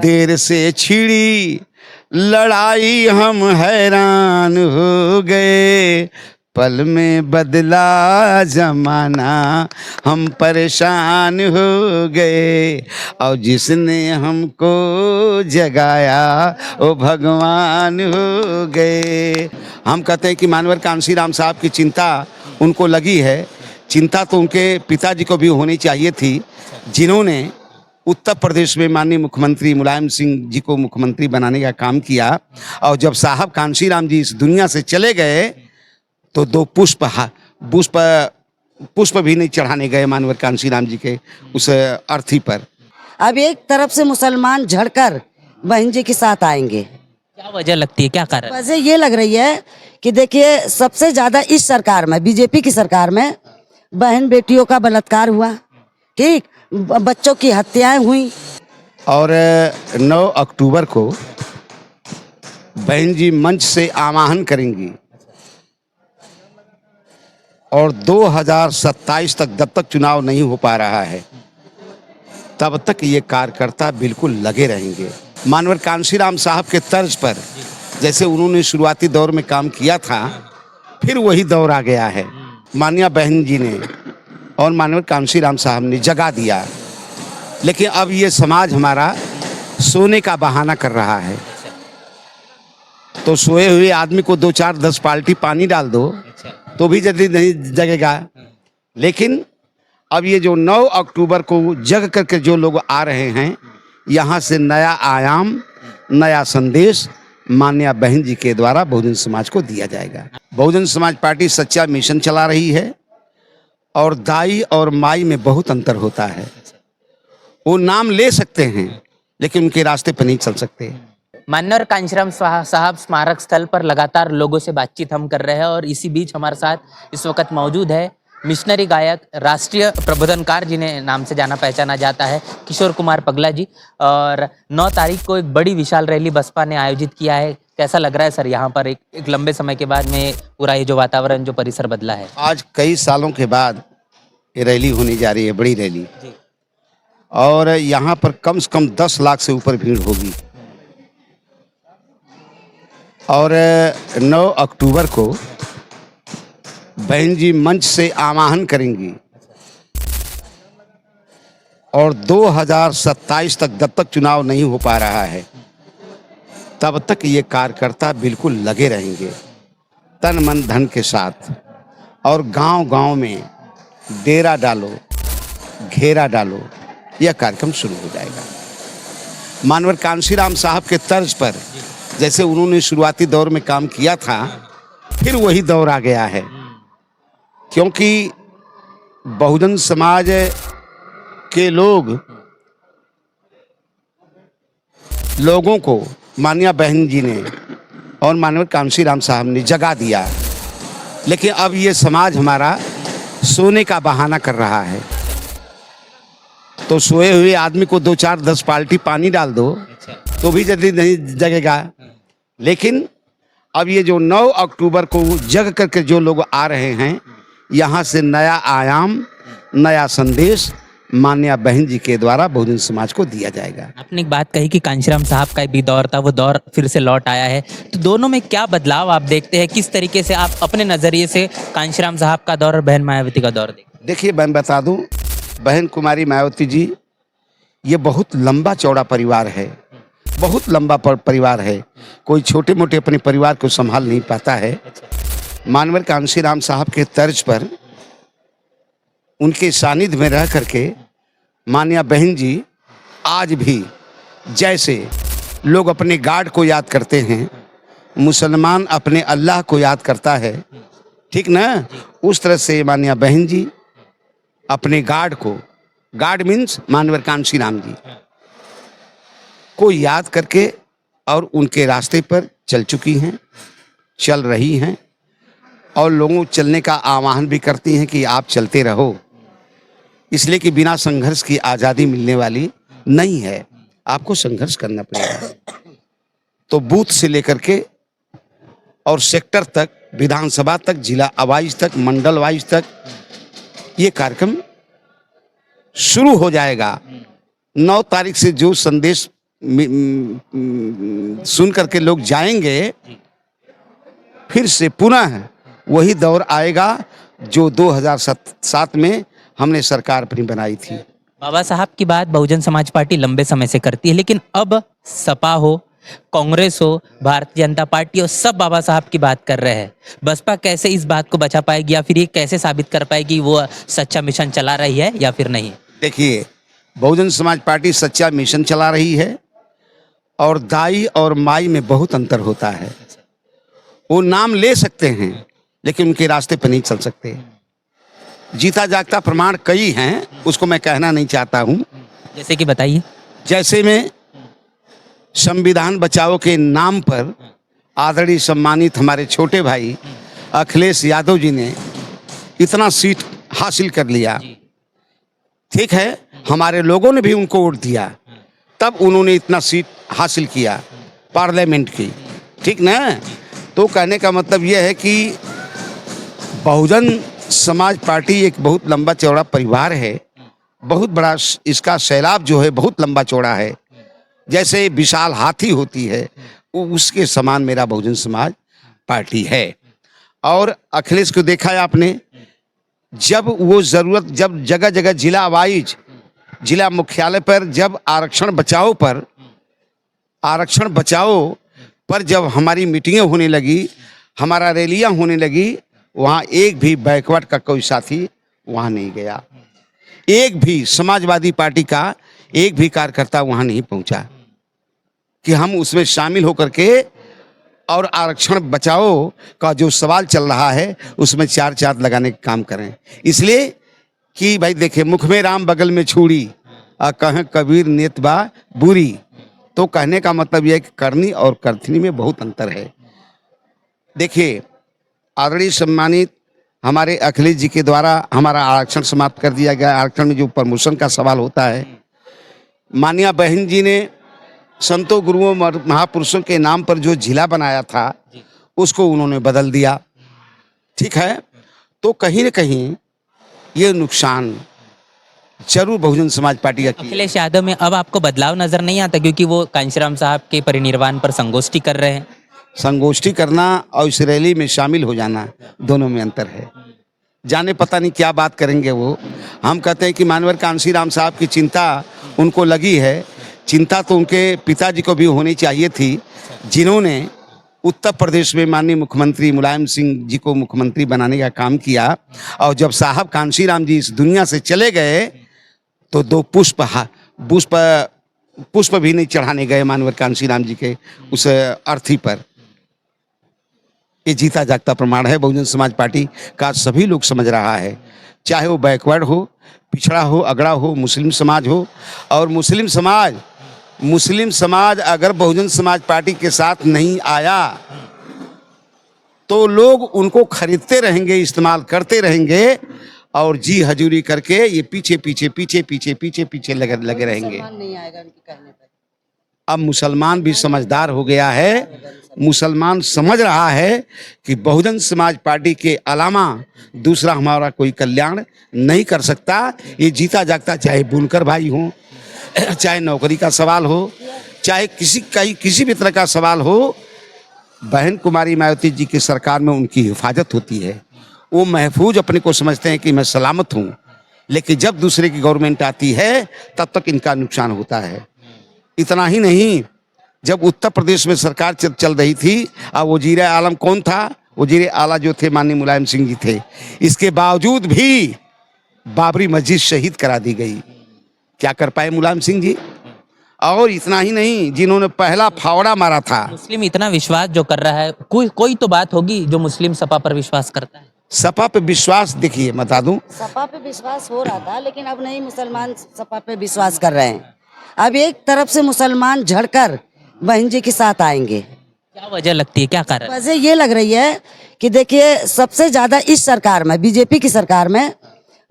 देर से छिड़ी लड़ाई हम हैरान हो गए, पल में बदला जमाना हम परेशान हो गए, और जिसने हमको जगाया वो भगवान हो गए। हम कहते हैं कि मानवर कांशी राम साहब की चिंता उनको लगी है। चिंता तो उनके पिताजी को भी होनी चाहिए थी, जिन्होंने उत्तर प्रदेश में माननीय मुख्यमंत्री मुलायम सिंह जी को मुख्यमंत्री बनाने का काम किया। और जब साहब कांशी राम जी इस दुनिया से चले गए तो दो पुष्प भी नहीं चढ़ाने गए मानवर कांशी राम जी के उस अर्थी पर। अब एक तरफ से मुसलमान झड़कर बहन जी के साथ आएंगे। क्या वजह लगती है, क्या कारण? वजह ये लग रही है कि देखिए, सबसे ज्यादा इस सरकार में, बीजेपी की सरकार में बहन बेटियों का बलात्कार हुआ, ठीक, बच्चों की हत्याएं हुई। और 9 अक्टूबर को बहन जी मंच से आह्वान करेंगी और 2027 तक, जब तक चुनाव नहीं हो पा रहा है तब तक ये कार्यकर्ता बिल्कुल लगे रहेंगे। मानवर कांशी राम साहब के तर्ज पर जैसे उन्होंने शुरुआती दौर में काम किया था, फिर वही दौर आ गया है। माननीय बहन जी ने और मानवर कांशी राम साहब ने जगा दिया, लेकिन अब ये समाज हमारा सोने का बहाना कर रहा है। तो सोए हुए आदमी को 2-4-10 बाल्टी पानी डाल दो तो भी जल्दी नहीं जगेगा। लेकिन अब ये जो 9 अक्टूबर को जग करके जो लोग आ रहे हैं, यहाँ से नया आयाम, नया संदेश माननीय बहन जी के द्वारा बहुजन समाज को दिया जाएगा। बहुजन समाज पार्टी सच्चा मिशन चला रही है और दाई और माई में बहुत अंतर होता है। वो नाम ले सकते हैं लेकिन उनके रास्ते पर नहीं चल सकते। माननीय कांशीराम साहब स्मारक स्थल पर लगातार लोगों से बातचीत हम कर रहे हैं और इसी बीच हमारे साथ इस वक्त मौजूद है मिशनरी गायक, राष्ट्रीय प्रबोधनकार जिन्हें नाम से जाना पहचाना जाता है, किशोर कुमार पगला जी। और 9 तारीख को एक बड़ी विशाल रैली बसपा ने आयोजित किया है। कैसा लग रहा है सर, यहाँ पर एक लंबे समय के बाद में पूरा ये जो वातावरण, जो परिसर बदला है? आज कई सालों के बाद ये रैली होने जा रही है, बड़ी रैली, और यहाँ पर कम से कम 10 लाख से ऊपर भीड़ होगी। और 9 अक्टूबर को बहन जी मंच से आह्वान करेंगी और 2027 तक, जब तक चुनाव नहीं हो पा रहा है तब तक ये कार्यकर्ता बिल्कुल लगे रहेंगे तन मन धन के साथ। और गांव-गांव में डेरा डालो, घेरा डालो, यह कार्यक्रम शुरू हो जाएगा। मानवर कांशी राम साहब के तर्ज पर जैसे उन्होंने शुरुआती दौर में काम किया था, फिर वही दौर आ गया है। क्योंकि बहुजन समाज के लोगों को माननीय बहन जी ने और माननीय कांशी राम साहब ने जगा दिया, लेकिन अब ये समाज हमारा सोने का बहाना कर रहा है। तो सोए हुए आदमी को 2-4-10 बाल्टी पानी डाल दो तो भी जल्दी नहीं जगेगा। लेकिन अब ये जो 9 अक्टूबर को जग करके जो लोग आ रहे हैं, यहाँ से नया आयाम, नया संदेश माननीय बहन जी के द्वारा बहुजन समाज को दिया जाएगा। आपने एक बात कही कि कांशीराम साहब का भी दौर था, वो दौर फिर से लौट आया है, तो दोनों में क्या बदलाव आप देखते हैं? किस तरीके से आप अपने नजरिए से कांशीराम साहब का दौर और बहन मायावती का दौर देखते? देखिए, मैं बता दूं, बहन कुमारी मायावती जी ये बहुत लंबा चौड़ा परिवार है, बहुत लंबा परिवार है। कोई छोटे मोटे अपने परिवार को संभाल नहीं पाता है। मानवर कांशी राम साहब के तर्ज पर उनके सानिध्य में रह करके माननीय बहन जी आज भी जैसे लोग अपने गार्ड को याद करते हैं, मुसलमान अपने अल्लाह को याद करता है, ठीक ना, उस तरह से माननीय बहन जी अपने गार्ड को, गार्ड मीन्स मानवर कांशी राम जी को याद करके और उनके रास्ते पर चल चुकी हैं, चल रही हैं, और लोगों चलने का आह्वान भी करती हैं कि आप चलते रहो, इसलिए कि बिना संघर्ष की आज़ादी मिलने वाली नहीं है, आपको संघर्ष करना पड़ेगा। तो बूथ से लेकर के और सेक्टर तक, विधानसभा तक, जिला वाइज तक, मंडल वाइज तक ये कार्यक्रम शुरू हो जाएगा। 9 तारीख से जो संदेश सुन करके लोग जाएंगे, फिर से पुनः वही दौर आएगा जो 2007 में हमने सरकार अपनी बनाई थी। बाबा साहब की बात बहुजन समाज पार्टी लंबे समय से करती है, लेकिन अब सपा हो, कांग्रेस हो, भारतीय जनता पार्टी हो, सब बाबा साहब की बात कर रहे हैं। बसपा कैसे इस बात को बचा पाएगी, या फिर ये कैसे साबित कर पाएगी वो सच्चा मिशन चला रही है या फिर नहीं? देखिए, बहुजन समाज पार्टी सच्चा मिशन चला रही है और दाई और माई में बहुत अंतर होता है। वो नाम ले सकते हैं लेकिन उनके रास्ते पर नहीं चल सकते। जीता जागता प्रमाण कई हैं, उसको मैं कहना नहीं चाहता हूँ। जैसे कि बताइए। जैसे में संविधान बचाओ के नाम पर आदरणीय सम्मानित हमारे छोटे भाई अखिलेश यादव जी ने इतना सीट हासिल कर लिया, ठीक है, हमारे लोगों ने भी उनको वोट दिया, तब उन्होंने इतना सीट हासिल किया पार्लियामेंट की, ठीक ना। तो कहने का मतलब यह है कि बहुजन समाज पार्टी एक बहुत लंबा चौड़ा परिवार है, बहुत बड़ा इसका सैलाब जो है बहुत लंबा चौड़ा है। जैसे विशाल हाथी होती है, वो उसके समान मेरा बहुजन समाज पार्टी है। और अखिलेश को देखा है आपने, जब वो ज़रूरत, जब जगह जगह जिला वाइज, जिला मुख्यालय पर जब आरक्षण बचाओ पर जब हमारी मीटिंगें होने लगी, हमारा रैलियां होने लगी, वहाँ एक भी बैकवर्ड का कोई साथी वहाँ नहीं गया, एक भी समाजवादी पार्टी का एक भी कार्यकर्ता वहाँ नहीं पहुँचा कि हम उसमें शामिल होकर के और आरक्षण बचाओ का जो सवाल चल रहा है उसमें चार चांद लगाने का काम करें। इसलिए कि भाई देखिए, मुख में राम बगल में छुरी, कहें कबीर नेतबा बुरी। तो कहने का मतलब यह है कि करनी और करथनी में बहुत अंतर है। देखिए, आदरणीय सम्मानित हमारे अखिलेश जी के द्वारा हमारा आरक्षण समाप्त कर दिया गया। आरक्षण में जो प्रमोशन का सवाल होता है, माननीय बहन जी ने संतों गुरुओं महापुरुषों के नाम पर जो जिला बनाया था उसको उन्होंने बदल दिया, ठीक है। तो कहीं न कहीं ये नुकसान जरूर बहुजन समाज पार्टी का किया। अखिलेश यादव में अब आपको बदलाव नजर नहीं आता, क्योंकि वो कांशीराम साहब के परिनिर्वाण पर संगोष्ठी कर रहे हैं। संगोष्ठी करना और इस रैली में शामिल हो जाना, दोनों में अंतर है। जाने पता नहीं क्या बात करेंगे वो। हम कहते हैं कि मानवर कांशीराम साहब की चिंता उनको लगी है। चिंता तो उनके पिताजी को भी होनी चाहिए थी, जिन्होंने उत्तर प्रदेश में माननीय मुख्यमंत्री मुलायम सिंह जी को मुख्यमंत्री बनाने का काम किया। और जब साहब कांशीराम जी इस दुनिया से चले गए तो दो पुष्प भी नहीं चढ़ाने गए मानवर कांशीराम जी के उस अर्थी पर। ये जीता जागता प्रमाण है बहुजन समाज पार्टी का, सभी लोग समझ रहा है, चाहे वो बैकवर्ड हो, पिछड़ा हो, अगड़ा हो, मुस्लिम समाज हो। और मुस्लिम समाज अगर बहुजन समाज पार्टी के साथ नहीं आया तो लोग उनको खरीदते रहेंगे, इस्तेमाल करते रहेंगे और जी हजूरी करके ये पीछे लगे रहेंगे। नहीं आएगा उनके कहने पर। अब मुसलमान भी समझदार हो गया है। मुसलमान समझ रहा है कि बहुजन समाज पार्टी के अलावा दूसरा हमारा कोई कल्याण नहीं कर सकता। ये जीता जागता, चाहे बुनकर भाई हो, चाहे नौकरी का सवाल हो, चाहे किसी भी तरह का सवाल हो, बहन कुमारी मायावती जी की सरकार में उनकी हिफाजत होती है। वो महफूज अपने को समझते हैं कि मैं सलामत हूँ, लेकिन जब दूसरे की गवर्नमेंट आती है तब तक इनका नुकसान होता है। इतना ही नहीं, जब उत्तर प्रदेश में सरकार चल रही थी, अब वजीर आलम कौन था? वजीर आला जो थे माननीय मुलायम सिंह जी थे। इसके बावजूद भी बाबरी मस्जिद शहीद करा दी गई। क्या कर पाए मुलायम सिंह जी? और इतना ही नहीं, जिन्होंने पहला फावड़ा मारा था। मुस्लिम इतना विश्वास जो कर रहा है, कोई तो बात होगी जो मुस्लिम सपा पर विश्वास करता है। सपा पे विश्वास, देखिए बता दूं, सपा पे विश्वास हो रहा था, लेकिन अब नहीं मुसलमान सपा पे विश्वास कर रहे हैं। अब एक तरफ से मुसलमान झड़कर बहन जी के साथ आएंगे। क्या वजह लगती है, क्या कारण? वजह ये लग रही है कि देखिए, सबसे ज्यादा इस सरकार में, बीजेपी की सरकार में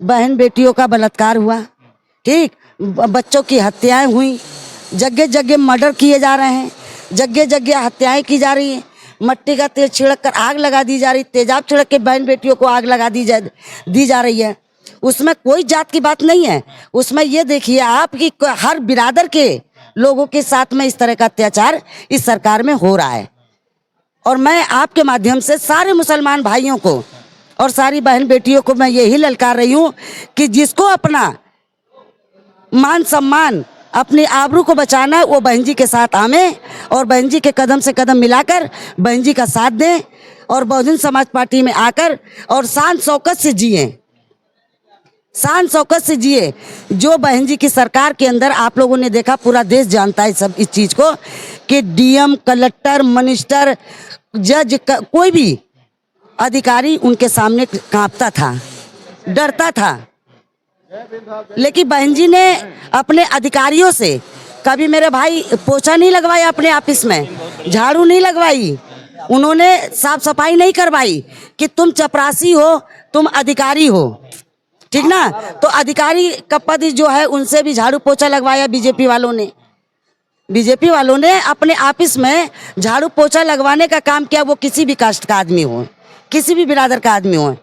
बहन बेटियों का बलात्कार हुआ, ठीक, बच्चों की हत्याएं हुई, जगह जगह मर्डर किए जा रहे हैं, जगह जगह हत्याएं की जा रही हैं, मट्टी का तेल छिड़क कर आग लगा दी जा रही, तेजाब छिड़क के बहन बेटियों को आग लगा दी जा रही है। उसमें कोई जात की बात नहीं है। उसमें ये देखिए आप कि हर बिरादर के लोगों के साथ में इस तरह का अत्याचार इस सरकार में हो रहा है। और मैं आपके माध्यम से सारे मुसलमान भाइयों को और सारी बहन बेटियों को मैं यही ललकार रही हूँ कि जिसको अपना मान सम्मान, अपनी आबरू को बचाना है, वो बहन जी के साथ आवे और बहन जी के कदम से कदम मिलाकर बहन जी का साथ दें और बहुजन समाज पार्टी में आकर और शान शौकत से जिए, शान शौकत से जिए। जो बहन जी की सरकार के अंदर आप लोगों ने देखा, पूरा देश जानता है सब इस चीज़ को कि डीएम, कलेक्टर, मिनिस्टर, जज, कोई भी अधिकारी उनके सामने कांपता था, डरता था। लेकिन बहन जी ने अपने अधिकारियों से कभी मेरे भाई पोछा नहीं लगवाया, अपने ऑफिस में झाड़ू नहीं लगवाई, उन्होंने साफ सफाई नहीं करवाई कि तुम चपरासी हो, तुम अधिकारी हो, ठीक ना। तो अधिकारी का पद जो है उनसे भी झाड़ू पोछा लगवाया बीजेपी वालों ने। बीजेपी वालों ने अपने ऑफिस में झाड़ू पोछा लगवाने का काम किया, वो किसी भी कास्ट का आदमी हो, किसी भी बिरादर का आदमी हो।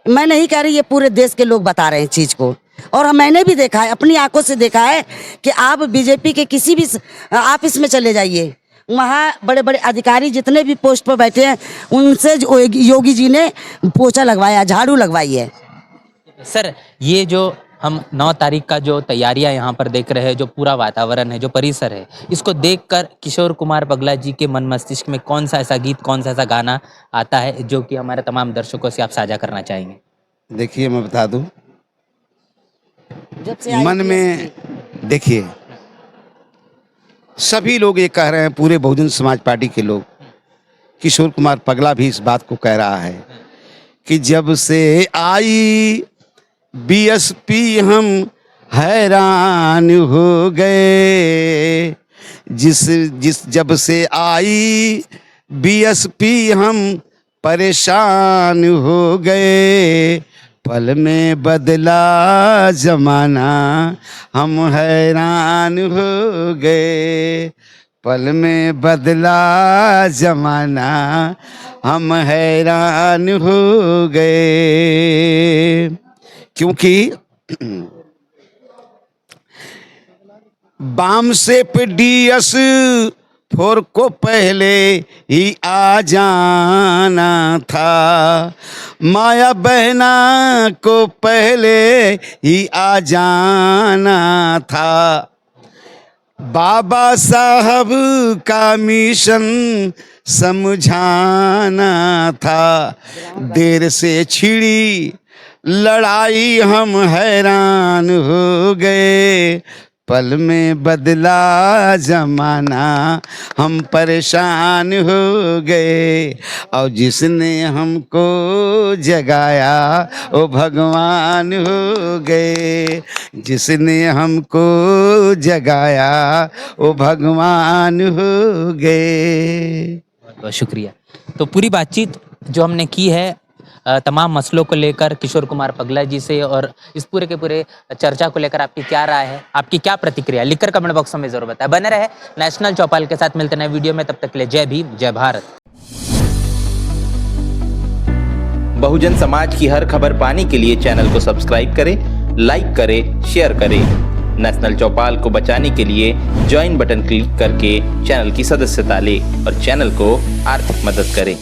मैं नहीं कह रही, ये पूरे देश के लोग बता रहे हैं चीज़ को। और मैंने भी देखा है, अपनी आंखों से देखा है कि आप बीजेपी के किसी भी ऑफिस में चले जाइए, वहाँ बड़े बड़े अधिकारी जितने भी पोस्ट पर बैठे हैं उनसे योगी जी ने पोछा लगवाया, झाड़ू लगवाई है। सर, ये जो हम 9 तारीख का जो तैयारियां यहाँ पर देख रहे हैं, जो पूरा वातावरण है, जो परिसर है, इसको देखकर किशोर कुमार पगला जी के मन मस्तिष्क में कौन सा ऐसा गीत, कौन सा ऐसा गाना आता है जो कि हमारे तमाम दर्शकों से आप साझा करना चाहेंगे? देखिए, मैं बता दूं, जब से मन में देखिए सभी लोग ये कह रहे हैं, पूरे बहुजन समाज पार्टी के लोग, किशोर कुमार पगला भी इस बात को कह रहा है कि जब से आई बीएसपी हम हैरान हो गए, जब से आई बीएसपी हम परेशान हो गए, पल में बदला जमाना हम हैरान हो गए, पल में बदला जमाना हम हैरान हो गए। क्योंकि बाम से डीएस 4 को पहले ही आ जाना था, माया बहना को पहले ही आ जाना था, बाबा साहब का मिशन समझाना था, देर से छिड़ी लड़ाई हम हैरान हो गए, पल में बदला जमाना हम परेशान हो गए, और जिसने हमको जगाया वो भगवान हो गए, जिसने हमको जगाया वो भगवान हो गए। बहुत बहुत शुक्रिया। तो पूरी बातचीत जो हमने की है तमाम मसलों को लेकर किशोर कुमार पगला जी से, और इस पूरे के पूरे चर्चा को लेकर आपकी क्या राय है, आपकी क्या प्रतिक्रिया, लिखकर कमेंट बॉक्स में जरूर बताएं। बने रहे नेशनल चौपाल के साथ, मिलते नए वीडियो में, तब तक के लिए जय भीम, जय भारत। बहुजन समाज की हर खबर पाने के लिए चैनल को सब्सक्राइब करें, लाइक करें, शेयर करें। नेशनल चौपाल को बचाने के लिए ज्वाइन बटन क्लिक करके चैनल की सदस्यता लें और चैनल को आर्थिक मदद करें।